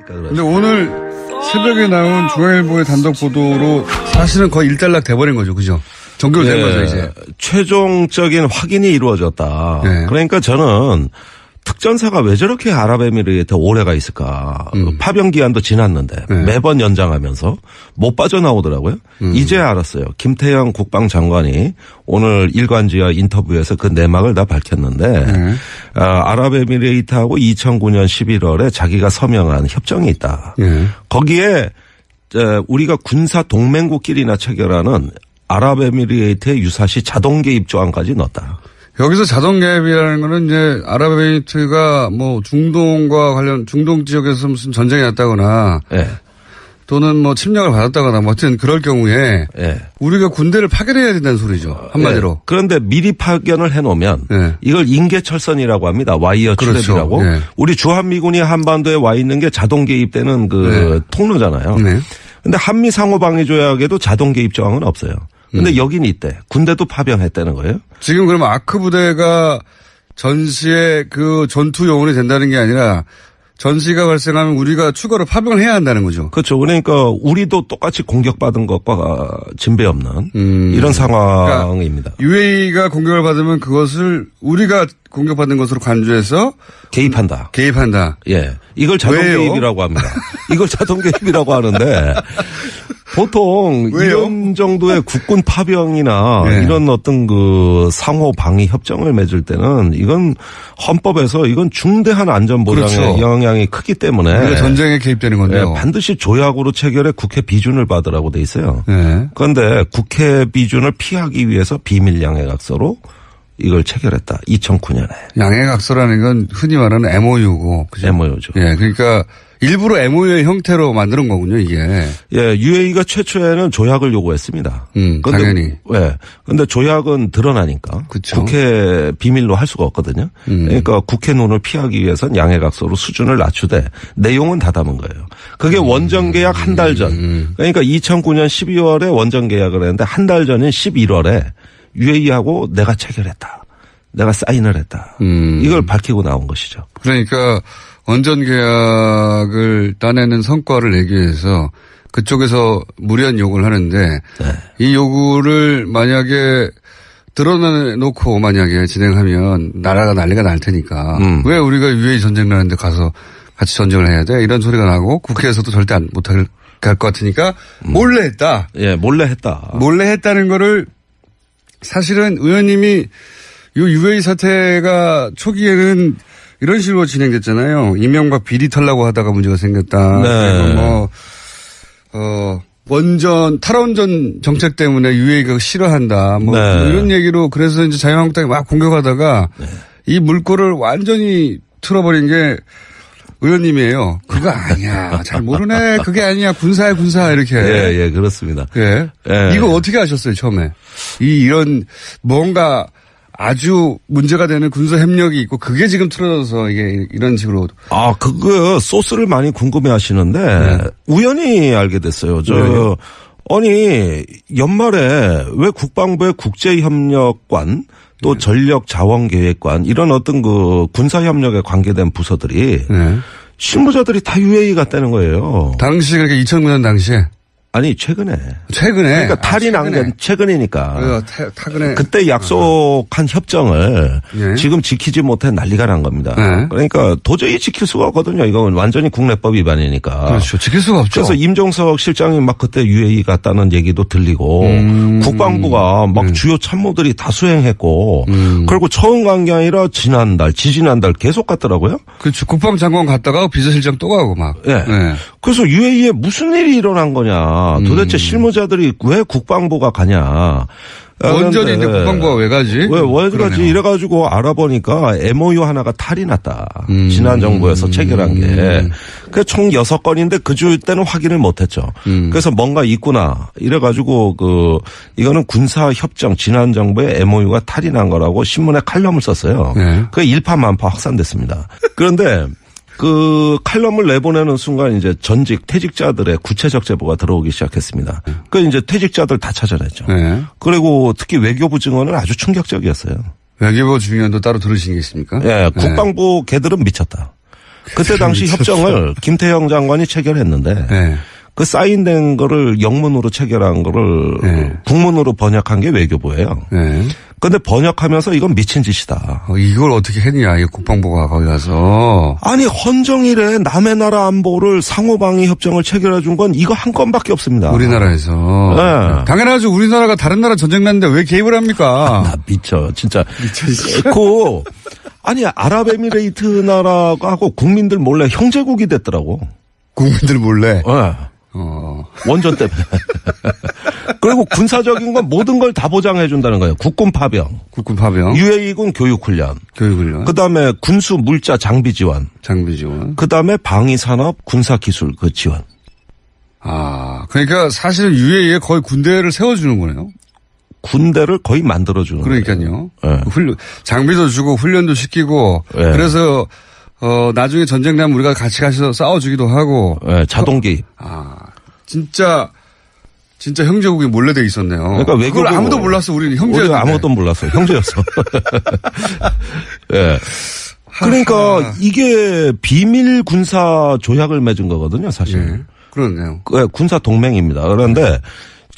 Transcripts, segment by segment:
근데 오늘 새벽에 나온 중앙일보의 단독 보도로 사실은 거의 일단락 돼버린 거죠. 그죠? 종결된 거죠, 이제. 최종적인 확인이 이루어졌다. 네. 그러니까 저는 특전사가 왜 저렇게 아랍에미리트에 오래가 있을까. 파병 기한도 지났는데 매번 연장하면서 못 빠져나오더라고요. 이제 알았어요. 김태형 국방장관이 오늘 일간지와 인터뷰에서 그 내막을 다 밝혔는데 아랍에미리트하고 2009년 11월에 자기가 서명한 협정이 있다. 거기에 우리가 군사 동맹국끼리나 체결하는 아랍에미리트의 유사시 자동 개입 조항까지 넣었다. 여기서 자동 개입이라는 거는 이제 아랍에미리트가 뭐 중동과 관련 중동 지역에서 무슨 전쟁이 났다거나 네. 또는 뭐 침략을 받았다거나 뭐 하여튼 그럴 경우에 네. 우리가 군대를 파견해야 된다는 소리죠. 한마디로. 네. 그런데 미리 파견을 해놓으면 네. 이걸 인계철선이라고 합니다. 와이어 출랩이라고. 네. 우리 주한미군이 한반도에 와 있는 게 자동 개입되는 그 통로잖아요. 네. 근데 한미 상호방위조약에도 자동 개입 조항은 없어요. 근데 여긴 있대. 군대도 파병했다는 거예요? 지금 그러면 아크 부대가 전시에 그 전투 요원이 된다는 게 아니라 전시가 발생하면 우리가 추가로 파병을 해야 한다는 거죠. 그렇죠. 그러니까 우리도 똑같이 공격받은 것과 진배 없는 이런 상황입니다. 그러니까 UAE가 공격을 받으면 그것을 우리가 공격받는 것으로 간주해서 개입한다. 예. 이걸 자동 개입이라고 합니다. 이걸 자동 개입이라고 하는데 보통 왜요? 이런 정도의 국군 파병이나 네. 이런 어떤 그 상호 방위 협정을 맺을 때는 이건 헌법에서 이건 중대한 안전 보장에 그렇죠. 영향이 크기 때문에 우리가 전쟁에 개입되는 건데요. 네, 반드시 조약으로 체결해 국회 비준을 받으라고 돼 있어요. 네. 그런데 국회 비준을 피하기 위해서 비밀 양해각서로 이걸 체결했다. 2009년에. 양해각서라는 건 흔히 말하는 MOU고. 그죠? MOU죠. 예, 그러니까 일부러 MOU의 형태로 만드는 거군요, 이게. 예, UAE가 최초에는 조약을 요구했습니다. 당연히. 예. 근데 조약은 드러나니까. 그쵸. 국회 비밀로 할 수가 없거든요. 그러니까 국회 눈을 피하기 위해서는 양해각서로 수준을 낮추되 내용은 다 담은 거예요. 그게 원전 계약 한 달 전. 그러니까 2009년 12월에 원전 계약을 했는데 한 달 전인 11월에 UAE하고 내가 체결했다. 내가 사인을 했다. 이걸 밝히고 나온 것이죠. 그러니까 원전 계약을 따내는 성과를 내기 위해서 그쪽에서 무리한 요구를 하는데 네. 이 요구를 만약에 드러내놓고 만약에 진행하면 나라가 난리가 날 테니까 왜 우리가 UAE 전쟁 나는데 가서 같이 전쟁을 해야 돼? 이런 소리가 나고 국회에서도 절대 못할 것 같으니까 몰래 했다. 예, 몰래 했다. 몰래 했다는 거를 사실은 의원님이 이 UAE 사태가 초기에는 이런 식으로 진행됐잖아요. 이명박 비리 털라고 하다가 문제가 생겼다. 네. 뭐, 탈원전 정책 때문에 UAE가 싫어한다. 뭐, 네. 뭐 이런 얘기로 그래서 이제 자유한국당이 막 공격하다가 네. 이 물꼬를 완전히 틀어버린 게 의원님이에요. 그거 아니야. 잘 모르네. 그게 아니야. 군사야, 군사. 이렇게. 예, 그렇습니다. 예. 이거 어떻게 하셨어요, 처음에? 이런 뭔가 아주 문제가 되는 군사 협력이 있고 그게 지금 틀어져서 이게 이런 식으로. 아, 그거 소스를 많이 궁금해 하시는데 네. 우연히 알게 됐어요. 아니, 연말에 왜 국방부의 국제협력관 또 전력자원계획관 이런 어떤 그 군사협력에 관계된 부서들이 실무자들이 다 UAE 갔다는 거예요. 당시 그러니까 2009년 당시에? 아니 최근에. 그러니까 탈이 난 게 최근이니까. 최근에. 그때 약속한 협정을 지금 지키지 못해 난리가 난 겁니다. 그러니까 도저히 지킬 수가 없거든요. 이건 완전히 국내법 위반이니까. 그렇죠. 지킬 수가 없죠. 그래서 임종석 실장이 막 그때 UAE 갔다는 얘기도 들리고 국방부가 막 주요 참모들이 다 수행했고 그리고 처음 간 게 아니라 지지난달 계속 갔더라고요. 그렇죠. 국방장관 갔다가 비서실장 또 가고 막. 네. 그래서 UAE에 무슨 일이 일어난 거냐. 도대체 실무자들이 왜 국방부가 가냐. 원전인데 국방부가 왜 가지? 왜 가지? 이래가지고 알아보니까 MOU 하나가 탈이 났다. 지난 정부에서 체결한 게. 그 총 6건인데 그 주 때는 확인을 못했죠. 그래서 뭔가 있구나. 이래가지고 이거는 군사협정 지난 정부의 MOU가 탈이 난 거라고 신문에 칼럼을 썼어요. 그게 일파만파 확산됐습니다. 그런데 그 칼럼을 내보내는 순간 이제 전직 퇴직자들의 구체적 제보가 들어오기 시작했습니다. 그 이제 퇴직자들 다 찾아냈죠. 그리고 특히 외교부 증언은 아주 충격적이었어요. 외교부 증언도 따로 들으신 게 있습니까? 예, 국방부 걔들은 미쳤다. 그때 당시 협정을 김태형 장관이 체결했는데 네. 그 사인된 거를 영문으로 체결한 거를 네. 국문으로 번역한 게 외교부예요. 네. 근데 번역하면서 이건 미친 짓이다. 이걸 어떻게 했냐, 이 국방부가 거기 가서. 아니 헌정일에 남의 나라 안보를 상호방위 협정을 체결해 준 건 이거 한 건밖에 없습니다. 우리나라에서. 네. 당연하죠. 우리나라가 다른 나라 전쟁 났는데 왜 개입을 합니까? 나 미쳐 진짜. 그 아니 아랍에미레이트 나라하고 국민들 몰래 형제국이 됐더라고. 국민들 몰래. 네. 원전 때문에. 그리고 군사적인 건 모든 걸 다 보장해 준다는 거예요. 국군 파병. 국군 파병. UAE군 교육훈련. 교육훈련. 그다음에 군수 물자 장비 지원. 장비 지원. 그다음에 방위산업 군사기술 그 지원. 아, 그러니까 사실은 UAE에 거의 군대를 세워주는 거네요. 군대를 거의 만들어주는 그러니까요. 네. 장비도 주고 훈련도 시키고. 네. 그래서 나중에 전쟁 나면 우리가 같이 가서 싸워주기도 하고. 네, 자동기. 진짜 형제국이 몰래 돼 있었네요. 그러니까 외국을 아무도 몰랐어. 우리는 형제였는데. 아무것도 몰랐어. 형제였어. 예. 네. 그러니까 이게 비밀 군사 조약을 맺은 거거든요, 사실. 네. 그렇네요. 군사 동맹입니다. 그런데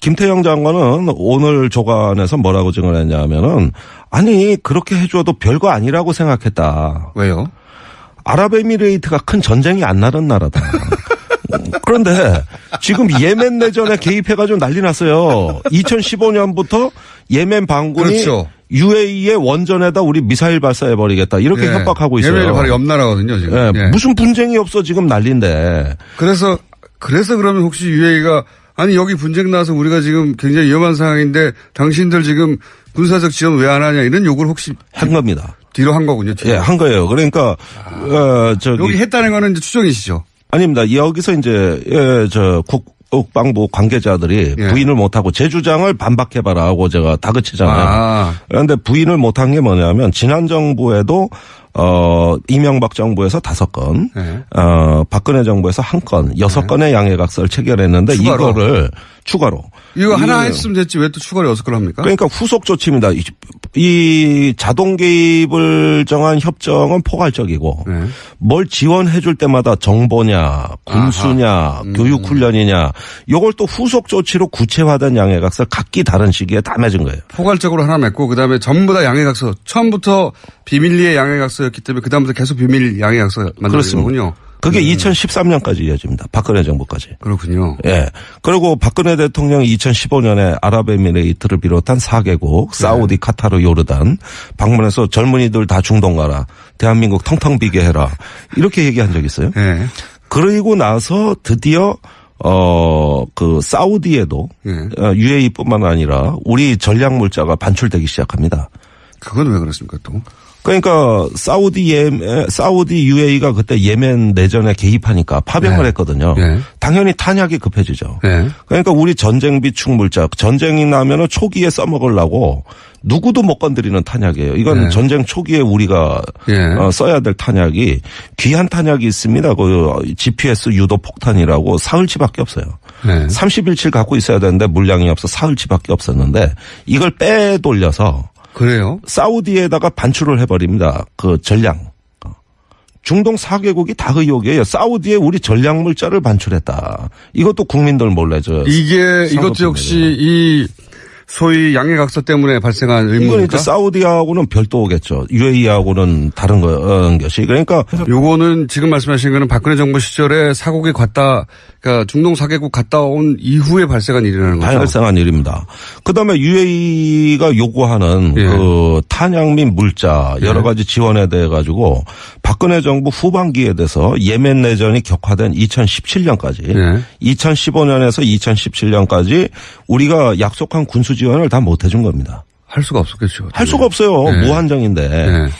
김태형 장관은 오늘 조간에서 뭐라고 증언했냐면은 아니 그렇게 해줘도 별거 아니라고 생각했다. 왜요? 아랍에미레이트가 큰 전쟁이 안 나는 나라다. 그런데 지금 예멘 내전에 개입해가지고 난리 났어요. 2015년부터 예멘 반군이 그렇죠. UAE의 원전에다 우리 미사일 발사해버리겠다. 이렇게 네. 협박하고 있어요. 예멘이 바로 옆 나라거든요, 지금. 네. 무슨 분쟁이 없어 지금 난리인데. 그래서 그러면 혹시 UAE가 아니 여기 분쟁 나서 우리가 지금 굉장히 위험한 상황인데 당신들 지금 군사적 지원 왜 안 하냐 이런 요구를 혹시 한 겁니다. 뒤로 한 거군요. 예, 한 거예요. 그러니까 여기 했다는 거는 이제 추정이시죠? 아닙니다. 여기서 이제 국방부 관계자들이 부인을 못하고 제 주장을 반박해봐라 하고 제가 다그치잖아요. 그런데 부인을 못한 게 뭐냐면 지난 정부에도 이명박 정부에서 5건, 박근혜 정부에서 1건, 6건의 양해각서를 체결했는데 이거를 추가로. 이거 하나 했으면 됐지 왜 또 추가로 6건 합니까? 그러니까 후속 조치입니다. 이 자동 개입을 정한 협정은 포괄적이고 뭘 지원해 줄 때마다 정보냐, 군수냐, 교육훈련이냐 이걸 또 후속 조치로 구체화된 양해각서 각기 다른 시기에 다 맺은 거예요. 포괄적으로 하나 맺고 그다음에 전부 다 양해각서 처음부터 비밀리에 양해각서였기 때문에 그다음부터 계속 비밀 양해각서 만들어진 거군요. 그게 2013년까지 이어집니다. 박근혜 정부까지. 그렇군요. 예. 그리고 박근혜 대통령이 2015년에 아랍에미레이트를 비롯한 4개국, 사우디, 카타르, 요르단 방문해서 젊은이들 다 중동 가라. 대한민국 텅텅 비게 해라. 이렇게 얘기한 적이 있어요. 네. 그리고 나서 드디어 그 사우디에도 UAE뿐만 아니라 우리 전략 물자가 반출되기 시작합니다. 그건 왜 그렇습니까 또? 그러니까 사우디 UAE가 그때 예멘 내전에 개입하니까 파병을 했거든요. 당연히 탄약이 급해지죠. 그러니까 우리 전쟁 비축 물자, 전쟁이 나면은 초기에 써먹으려고 누구도 못 건드리는 탄약이에요. 이건 전쟁 초기에 우리가 써야 될 탄약이 귀한 탄약이 있습니다. 그 GPS 유도 폭탄이라고 사흘치밖에 없어요. 30일치 갖고 있어야 되는데 물량이 없어 사흘치밖에 없었는데 이걸 빼돌려서 그래요? 사우디에다가 반출을 해버립니다. 그 전량. 중동 4개국이 다 의혹이에요. 사우디에 우리 전략 물자를 반출했다. 이것도 국민들 몰래 이것도 역시 이 소위 양해각서 때문에 발생한 의문입니까? 이건 사우디하고는 별도겠죠. UAE하고는 다른 것이. 그러니까 요거는 지금 말씀하신 거는 박근혜 정부 시절에 사국이 그러니까 중동 4개국 갔다 온 이후에 발생한 일이라는 거죠. 발생한 일입니다. 그다음에 UAE가 요구하는 그 탄약 및 물자 여러 가지 지원에 대해 가지고 박근혜 정부 후반기에 돼서 예멘 내전이 격화된 2017년까지 2015년에서 2017년까지 우리가 약속한 군수 지원을 다 못 해준 겁니다. 할 수가 없었겠죠. 할 수가 없어요. 무한정인데.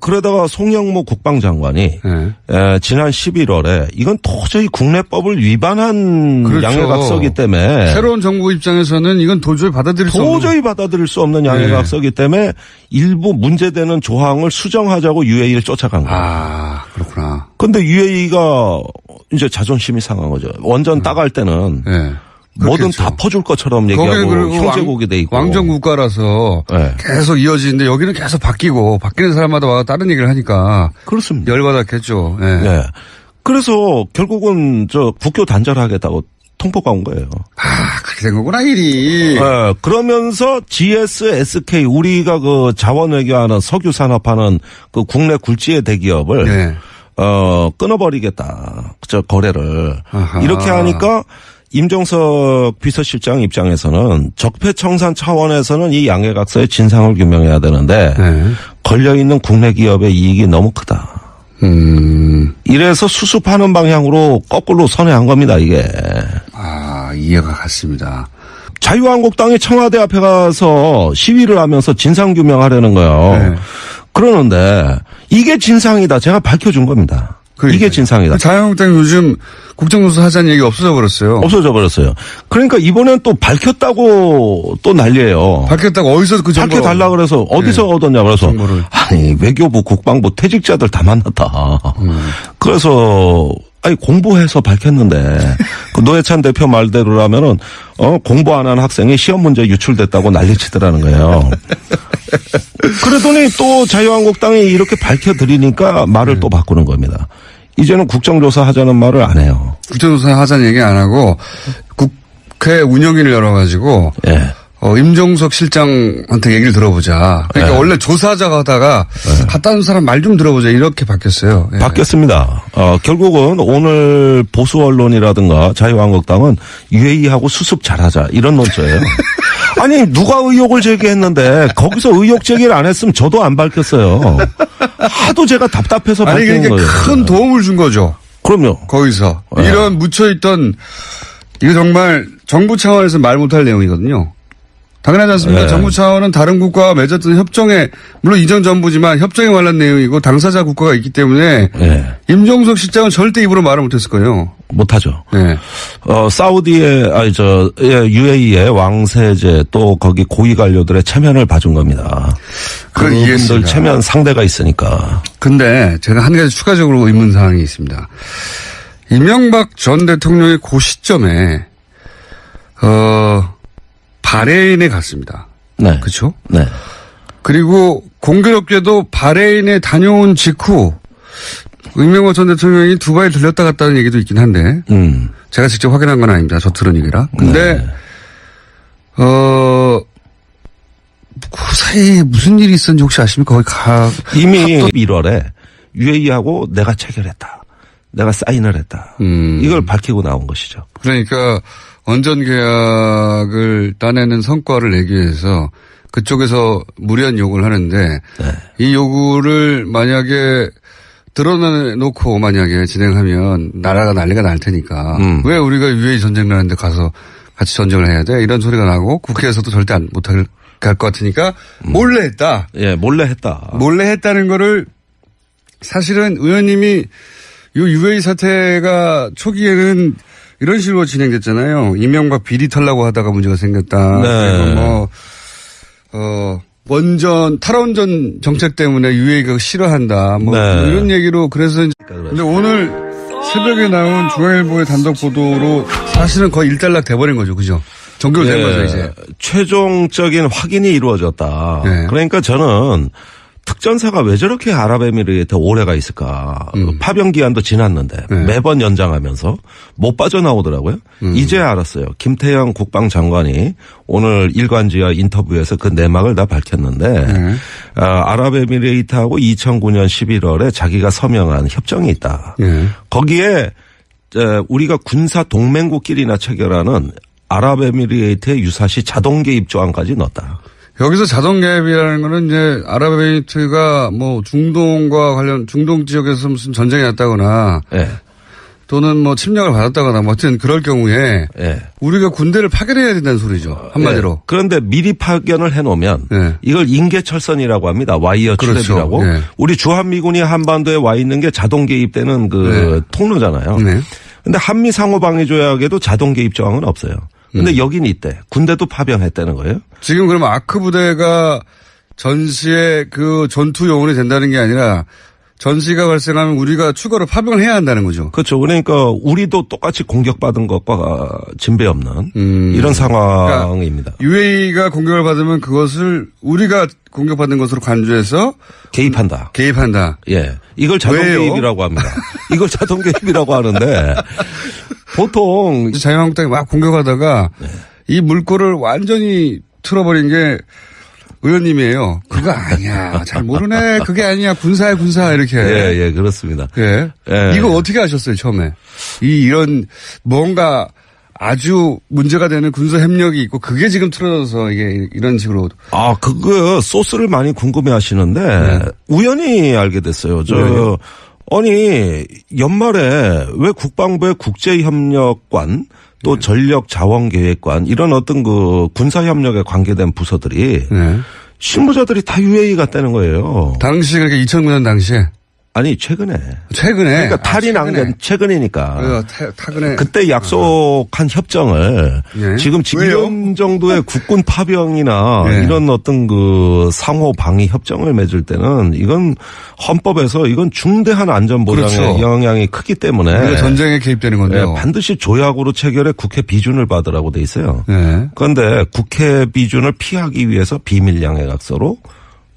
그러다가 송영무 국방장관이 지난 11월에 이건 도저히 국내법을 위반한 양해각서이기 때문에 새로운 정부 입장에서는 이건 도저히 받아들일 수 없는 양해각서이기 때문에 일부 문제되는 조항을 수정하자고 UAE를 쫓아간 거예요. 아, 그렇구나. 그런데 UAE가 이제 자존심이 상한 거죠. 원전 따갈 때는 뭐든 다 퍼줄 것처럼 얘기하고 형제국이 돼 있고. 왕정 국가라서 네. 계속 이어지는데 여기는 계속 바뀌고 바뀌는 사람마다 와서 다른 얘기를 하니까. 그렇습니다. 열받았겠죠. 네. 네. 그래서 결국은 국교 단절하겠다고 통보가 온 거예요. 그렇게 된 거구나, 일이. 네. 그러면서 GS, SK, 우리가 그 자원 외교하는 석유 산업하는 그 국내 굴지의 대기업을 네. 끊어버리겠다. 거래를. 아하. 이렇게 하니까 임종석 비서실장 입장에서는 적폐청산 차원에서는 이 양해각서의 진상을 규명해야 되는데 네. 걸려있는 국내 기업의 이익이 너무 크다. 이래서 수습하는 방향으로 거꾸로 선회한 겁니다, 이게. 이해가 갔습니다. 자유한국당이 청와대 앞에 가서 시위를 하면서 진상규명하려는 거예요. 네. 그러는데 이게 진상이다. 제가 밝혀준 겁니다. 이게 진상이다. 자유한국당이 요즘 국정조사 하자는 얘기 없어져 버렸어요. 없어져 버렸어요. 그러니까 이번엔 또 밝혔다고 또 난리예요. 밝혔다고 어디서 그 정보? 밝혀달라 그래서 어디서 네. 얻었냐 그래서 정보를. 아니 외교부 국방부 퇴직자들 다 만났다. 그래서 공부해서 밝혔는데 그 노회찬 대표 말대로라면은 공부 안 한 학생이 시험 문제 유출됐다고 난리치더라는 거예요. 그러더니 또 자유한국당이 이렇게 밝혀드리니까 말을 또 바꾸는 겁니다. 이제는 국정조사 하자는 말을 안 해요. 국정조사 하자는 얘기 안 하고 국회 운영위를 열어가지고 예. 임종석 실장한테 얘기를 들어보자. 그러니까 네. 원래 조사하자가 하다가 갔다 온 사람 말 좀 들어보자 이렇게 바뀌었어요. 예. 바뀌었습니다. 결국은 오늘 보수 언론이라든가 자유한국당은 UAE하고 수습 잘하자 이런 논조예요. 아니 누가 의혹을 제기했는데 거기서 의혹 제기를 안 했으면 저도 안 밝혔어요. 하도 제가 답답해서 밝힌 그러니까 거예요. 큰 도움을 준 거죠. 그럼요. 거기서. 네. 이런 묻혀있던 이거 정말 정부 차원에서 말 못할 내용이거든요. 당연하지 않습니까? 네. 정부 차원은 다른 국가와 맺었던 협정에 물론 이전 정부지만 협정에 관련 내용이고 당사자 국가가 있기 때문에 네. 임종석 실장은 절대 입으로 말을 못했을 거예요. 못하죠. 네. 사우디의 UAE의 왕세제 또 거기 고위 관료들의 체면을 봐준 겁니다. 그분들 체면 상대가 있으니까. 근데 제가 한 가지 추가적으로 의문 사항이 있습니다. 이명박 전 대통령의 그 시점에 바레인에 갔습니다. 네. 그렇죠? 네. 그리고 공교롭게도 바레인에 다녀온 직후 이명박 전 대통령이 두바이 들렸다 갔다는 얘기도 있긴 한데 제가 직접 확인한 건 아닙니다. 저 들은 얘기라. 근데 네. 그 사이에 무슨 일이 있었는지 혹시 아십니까? 거기 이미 1월에 UAE하고 내가 체결했다. 내가 사인을 했다. 이걸 밝히고 나온 것이죠. 그러니까 원전 계약을 따내는 성과를 내기 위해서 그쪽에서 무리한 요구를 하는데 네. 이 요구를 만약에 드러내놓고 만약에 진행하면 나라가 난리가 날 테니까 왜 우리가 UAE 전쟁을 하는데 가서 같이 전쟁을 해야 돼? 이런 소리가 나고 국회에서도 절대 못할 것 같으니까 몰래 했다. 예, 몰래 했다. 몰래 했다는 거를 사실은 의원님이 이 UAE 사태가 초기에는 이런 식으로 진행됐잖아요. 이명박 비리 털라고 하다가 문제가 생겼다. 네. 그리고 원전, 탈원전 정책 때문에 UAE가 싫어한다. 네. 이런 얘기로 그래서. 근데 오늘 새벽에 나온 중앙일보의 단독 보도로 사실은 거의 일단락 돼버린 거죠. 그죠? 종결된 거죠, 이제. 최종적인 확인이 이루어졌다. 네. 그러니까 저는 특전사가 왜 저렇게 아랍에미리트에 오래가 있을까. 파병 기한도 지났는데 네. 매번 연장하면서 못 빠져나오더라고요. 이제 알았어요. 김태형 국방장관이 오늘 일간지와 인터뷰에서 그 내막을 다 밝혔는데 아랍에미리트하고 2009년 11월에 자기가 서명한 협정이 있다. 네. 거기에 우리가 군사 동맹국끼리나 체결하는 아랍에미리트의 유사시 자동 개입 조항까지 넣었다. 여기서 자동 개입이라는 거는 이제 아랍에미리트가 뭐 중동과 관련 중동 지역에서 무슨 전쟁이 났다거나 네. 또는 뭐 침략을 받았다거나 뭐 하여튼 그럴 경우에 네. 우리가 군대를 파견해야 된다는 소리죠. 한마디로. 네. 그런데 미리 파견을 해놓으면 네. 이걸 인계철선이라고 합니다. 와이어 그렇죠. 트랩이라고. 네. 우리 주한미군이 한반도에 와 있는 게 자동 개입되는 그 통로잖아요. 네. 근데 한미 상호방위조약에도 자동 개입 조항은 없어요. 근데 여긴 있대. 군대도 파병했다는 거예요. 지금 그러면 아크 부대가 전시에 그 전투 요원이 된다는 게 아니라 전시가 발생하면 우리가 추가로 파병을 해야 한다는 거죠. 그렇죠. 그러니까 우리도 똑같이 공격받은 것과 진배 없는 이런 상황입니다. 그러니까 UAE가 공격을 받으면 그것을 우리가 공격받은 것으로 간주해서 개입한다. 예. 이걸 자동 왜요? 개입이라고 합니다. 이걸 자동 개입이라고 하는데 보통 자유한국당이 막 공격하다가 이 물꼬를 완전히 틀어버린 게 의원님이에요. 그거 아니야. 잘 모르네. 그게 아니야. 군사야 군사 이렇게. 예, 그렇습니다. 예. 이거 어떻게 하셨어요 처음에? 이런 뭔가 아주 문제가 되는 군사 협력이 있고 그게 지금 틀어져서 이게 이런 식으로. 그거 소스를 많이 궁금해 하시는데 우연히 알게 됐어요. 아니 연말에 왜 국방부의 국제협력관 또 전력자원계획관 이런 어떤 그 군사협력에 관계된 부서들이 실무자들이 다 UAE 갔다는 거예요. 당시 그러니까 2009년 당시에. 아니 최근에. 그러니까 탈이 난 게 최근이니까. 최근에. 그때 약속한 협정을 지금 1년 정도의 국군 파병이나 이런 어떤 그 상호 방위 협정을 맺을 때는 이건 헌법에서 이건 중대한 안전보장에 그렇죠. 영향이 크기 때문에 전쟁에 개입되는 건데요. 반드시 조약으로 체결해 국회 비준을 받으라고 돼 있어요. 그런데 국회 비준을 피하기 위해서 비밀 양해각서로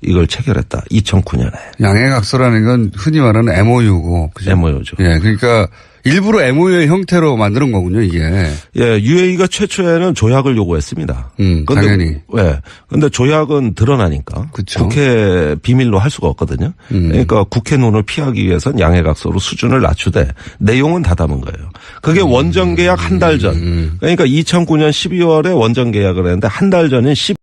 이걸 체결했다. 2009년에. 양해각서라는 건 흔히 말하는 MOU고. 그죠? MOU죠. 예, 그러니까 일부러 MOU의 형태로 만드는 거군요, 이게. UAE가 최초에는 조약을 요구했습니다. 당연히. 근데 조약은 드러나니까. 그쵸. 국회 비밀로 할 수가 없거든요. 그러니까 국회 눈을 피하기 위해서는 양해각서로 수준을 낮추되 내용은 다 담은 거예요. 그게 원전 계약 한 달 전. 그러니까 2009년 12월에 원전 계약을 했는데 한 달 전인